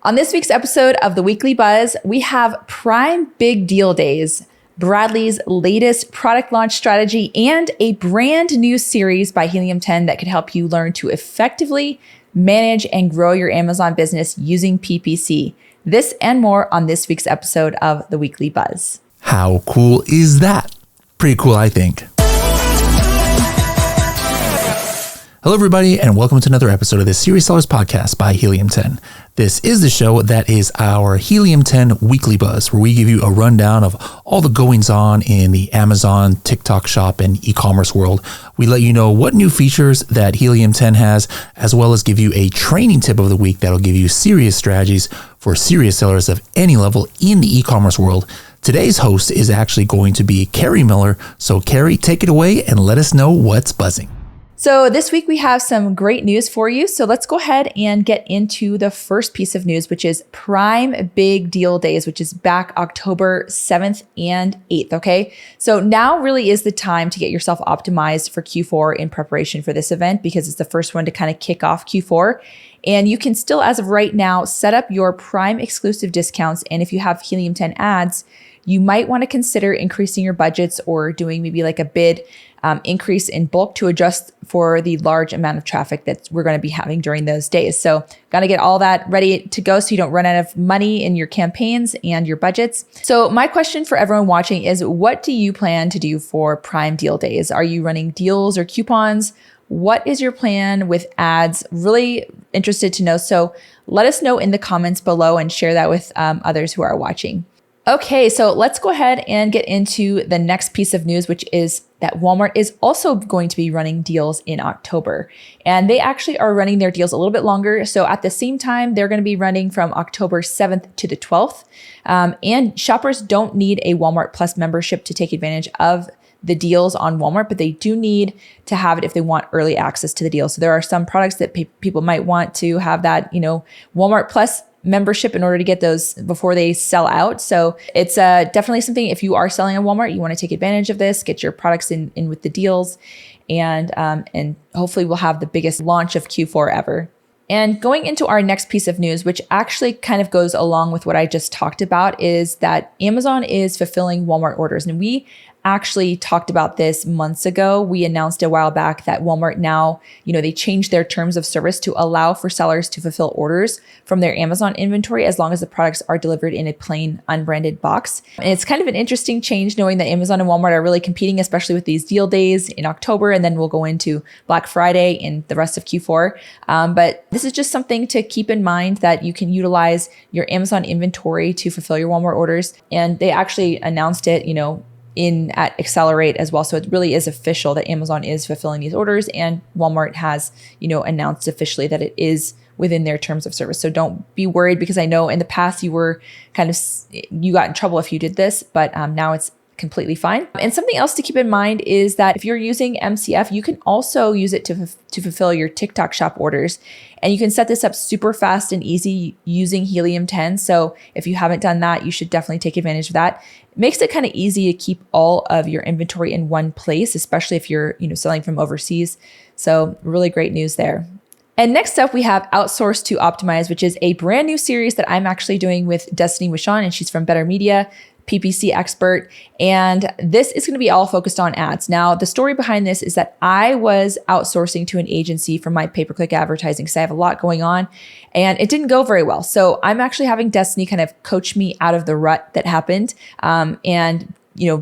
On this week's episode of The Weekly Buzz, we have Prime Big Deal Days, Bradley's latest product launch strategy, and a brand new series by Helium 10 that could help you learn to effectively manage and grow your Amazon business using PPC. This and more on this week's episode of The Weekly Buzz. How cool is that? Pretty cool, I think. Hello, everybody, and welcome to another episode of the Serious Sellers Podcast by Helium 10. This is the show that is our Helium 10 Weekly Buzz, where we give you a rundown of all the goings on in the Amazon, TikTok shop, and e-commerce world. We let you know what new features that Helium 10 has, as well as give you a training tip of the week that'll give you serious strategies for serious sellers of any level in the e-commerce world. Today's host is actually going to be Carrie Miller. So Carrie, take it away and let us know what's buzzing. So this week we have some great news for you. So let's go ahead and get into the first piece of news, which is Prime Big Deal Days, which is back October 7th and 8th. Okay. So now really is the time to get yourself optimized for Q4 in preparation for this event, because it's the first one to kind of kick off Q4. And you can still, as of right now, set up your Prime exclusive discounts. And if you have Helium 10 ads, you might want to consider increasing your budgets or doing maybe like a bid increase in bulk to adjust for the large amount of traffic that we're going to be having during those days. So got to get all that ready to go so you don't run out of money in your campaigns and your budgets. So my question for everyone watching is, what do you plan to do for Prime Deal Days? Are you running deals or coupons? What is your plan with ads? Really interested to know. So let us know in the comments below and share that with others who are watching. Okay, so let's go ahead and get into the next piece of news, which is that Walmart is also going to be running deals in October. And they actually are running their deals a little bit longer. So at the same time, they're going to be running from October 7th to the 12th. And shoppers don't need a Walmart Plus membership to take advantage of the deals on Walmart, but they do need to have it if they want early access to the deal. So there are some products that people might want to have that, Walmart Plus membership in order to get those before they sell out. So it's definitely something, if you are selling at Walmart, you want to take advantage of this, get your products in with the deals, and hopefully we'll have the biggest launch of Q4 ever. And going into our next piece of news, which actually kind of goes along with what I just talked about, is that Amazon is fulfilling Walmart orders. And we actually talked about this months ago. We announced a while back that Walmart now, they changed their terms of service to allow for sellers to fulfill orders from their Amazon inventory as long as the products are delivered in a plain unbranded box. And it's kind of an interesting change knowing that Amazon and Walmart are really competing, especially with these deal days in October, and then we'll go into Black Friday and the rest of Q4. But this is just something to keep in mind, that you can utilize your Amazon inventory to fulfill your Walmart orders. And they actually announced it, at Accelerate as well. So it really is official that Amazon is fulfilling these orders, and Walmart has, announced officially that it is within their terms of service. So don't be worried, because I know in the past you got in trouble if you did this, but now it's completely fine. And something else to keep in mind is that if you're using MCF, you can also use it to fulfill your TikTok shop orders. And you can set this up super fast and easy using Helium 10. So if you haven't done that, you should definitely take advantage of that. It makes it kind of easy to keep all of your inventory in one place, especially if you're, selling from overseas. So really great news there. And next up, we have Outsourced to Optimize, which is a brand new series that I'm actually doing with Destiny Wishon, and she's from Better Media, PPC expert. And this is going to be all focused on ads. Now, the story behind this is that I was outsourcing to an agency for my pay-per-click advertising because I have a lot going on, and it didn't go very well. So I'm actually having Destiny kind of coach me out of the rut that happened. And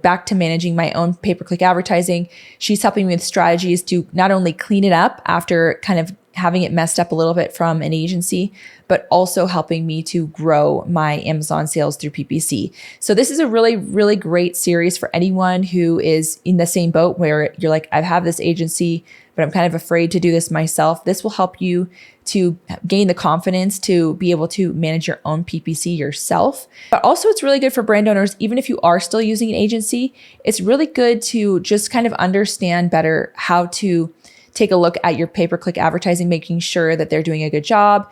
back to managing my own pay-per-click advertising. She's helping me with strategies to not only clean it up after kind of having it messed up a little bit from an agency, but also helping me to grow my Amazon sales through PPC. So this is a really, really great series for anyone who is in the same boat where you're like, I have this agency, but I'm kind of afraid to do this myself. This will help you to gain the confidence to be able to manage your own PPC yourself. But also it's really good for brand owners, even if you are still using an agency, it's really good to just kind of understand better how to take a look at your pay-per-click advertising, making sure that they're doing a good job,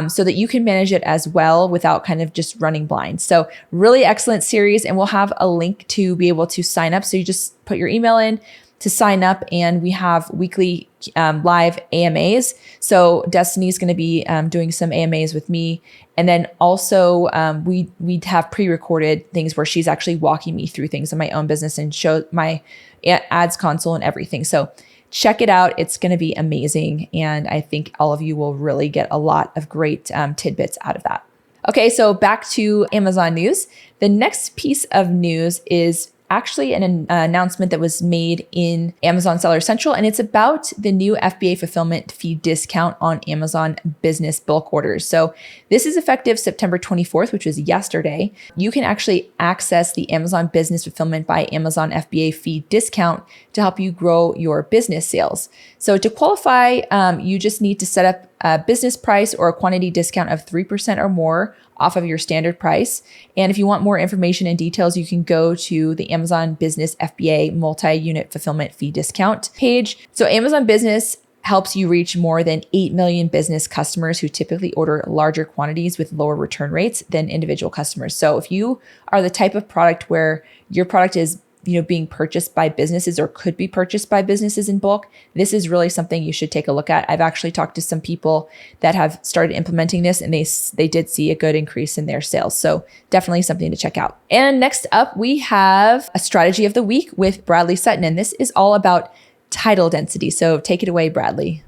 so that you can manage it as well without kind of just running blind. So really excellent series, and we'll have a link to be able to sign up. So you just put your email in to sign up, and we have weekly live AMAs. So Destiny's going to be doing some AMAs with me. And then also we'd have pre-recorded things where she's actually walking me through things in my own business and show my ads console and everything. So check it out. It's going to be amazing. And I think all of you will really get a lot of great tidbits out of that. Okay, so back to Amazon news. The next piece of news is actually an announcement that was made in Amazon Seller Central, and it's about the new FBA fulfillment fee discount on Amazon business bulk orders. So this is effective September 24th, which was yesterday. You can actually access the Amazon Business Fulfillment by Amazon FBA fee discount to help you grow your business sales. So to qualify, you just need to set up a business price or a quantity discount of 3% or more off of your standard price. And if you want more information and details, you can go to the Amazon Business FBA multi-unit fulfillment fee discount page. So Amazon Business helps you reach more than 8 million business customers who typically order larger quantities with lower return rates than individual customers. So if you are the type of product where your product is being purchased by businesses or could be purchased by businesses in bulk, this is really something you should take a look at. I've actually talked to some people that have started implementing this, and they did see a good increase in their sales. So definitely something to check out. And next up, we have a strategy of the week with Bradley Sutton, and this is all about title density. So take it away, Bradley.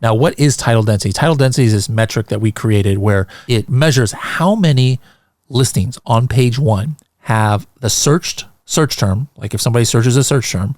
Now, what is title density? Title density is this metric that we created where it measures how many listings on page one have the search term, like if somebody searches a search term,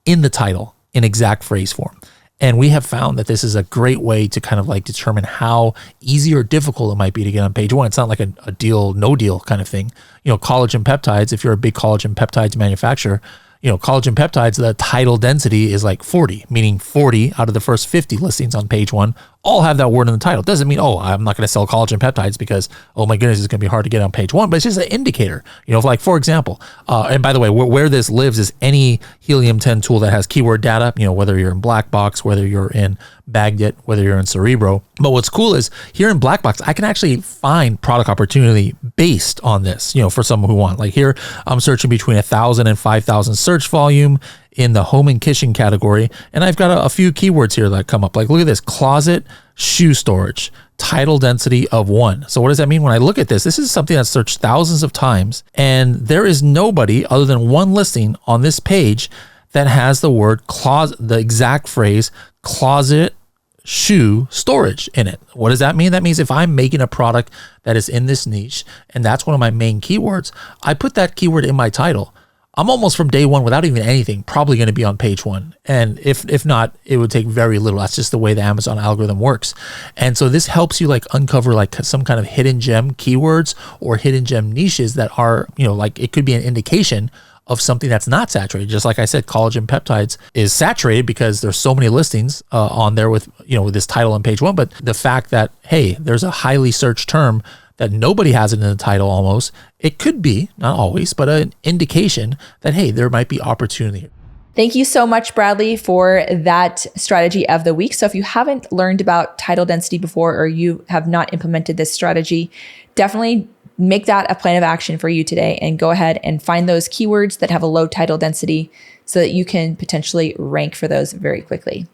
in the title in exact phrase form. And we have found that this is a great way to kind of like determine how easy or difficult it might be to get on page one. It's not like a deal, no deal kind of thing. Collagen peptides, if you're a big collagen peptides manufacturer, collagen peptides, the title density is like 40, meaning 40 out of the first 50 listings on page one all have that word in the title. It doesn't mean, I'm not going to sell collagen peptides because, oh my goodness, it's going to be hard to get on page one, but it's just an indicator. Like for example, and by the way, where this lives is any Helium 10 tool that has keyword data, whether you're in Black Box, whether you're in Bagnet, whether you're in Cerebro. But what's cool is here in Black Box, I can actually find product opportunity based on this, for someone who want. Like here, I'm searching between 1,000 and 5,000 search volume in the home and kitchen category. And I've got a few keywords here that come up. Like, look at this: closet, shoe storage, title density of 1. So what does that mean? When I look at this, this is something that's searched thousands of times, and there is nobody other than one listing on this page that has the word closet, the exact phrase closet, shoe storage in it. What does that mean? That means if I'm making a product that is in this niche, and that's one of my main keywords, I put that keyword in my title. I'm almost from day one, without even anything, probably going to be on page one. And if not, it would take very little. That's just the way the Amazon algorithm works. And so this helps you like uncover like some kind of hidden gem keywords or hidden gem niches that are, like it could be an indication of something that's not saturated. Just like I said, collagen peptides is saturated because there's so many listings on there with, with this title on page one. But the fact that, hey, there's a highly searched term that nobody has it in the title almost, it could be, not always, but an indication that, hey, there might be opportunity. Thank you so much, Bradley, for that strategy of the week. So if you haven't learned about title density before, or you have not implemented this strategy, definitely make that a plan of action for you today and go ahead and find those keywords that have a low title density so that you can potentially rank for those very quickly.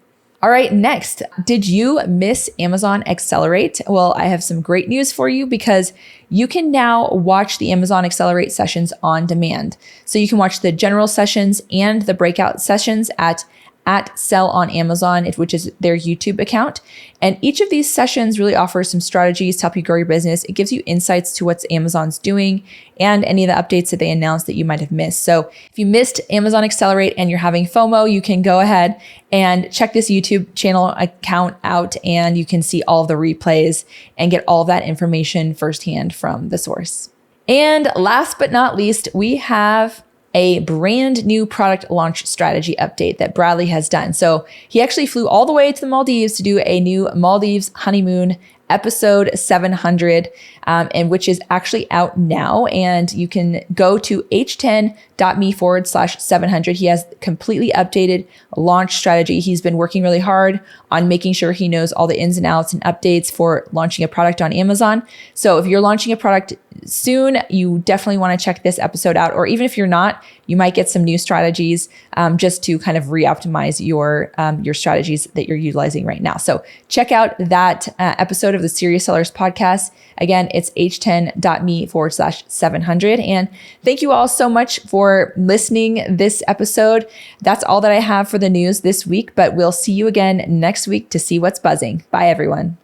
All right, next, did you miss Amazon Accelerate? Well, I have some great news for you because you can now watch the Amazon Accelerate sessions on demand. So you can watch the general sessions and the breakout sessions at Sell on Amazon, which is their YouTube account. And each of these sessions really offers some strategies to help you grow your business. It gives you insights to what Amazon's doing and any of the updates that they announced that you might have missed. So if you missed Amazon Accelerate and you're having FOMO, you can go ahead and check this YouTube channel account out, and you can see all of the replays and get all of that information firsthand from the source. And last but not least, we have a brand new product launch strategy update that Bradley has done. So he actually flew all the way to the Maldives to do a new Maldives honeymoon episode 700, and which is actually out now. And you can go to h10.me/700. He has completely updated launch strategy. He's been working really hard on making sure he knows all the ins and outs and updates for launching a product on Amazon. So if you're launching a product soon, you definitely want to check this episode out. Or even if you're not, you might get some new strategies just to kind of re-optimize your strategies that you're utilizing right now. So check out that episode of the Serious Sellers podcast. Again, it's h10.me/700. And thank you all so much for listening this episode. That's all that I have for the news this week, but we'll see you again next week to see what's buzzing. Bye, everyone.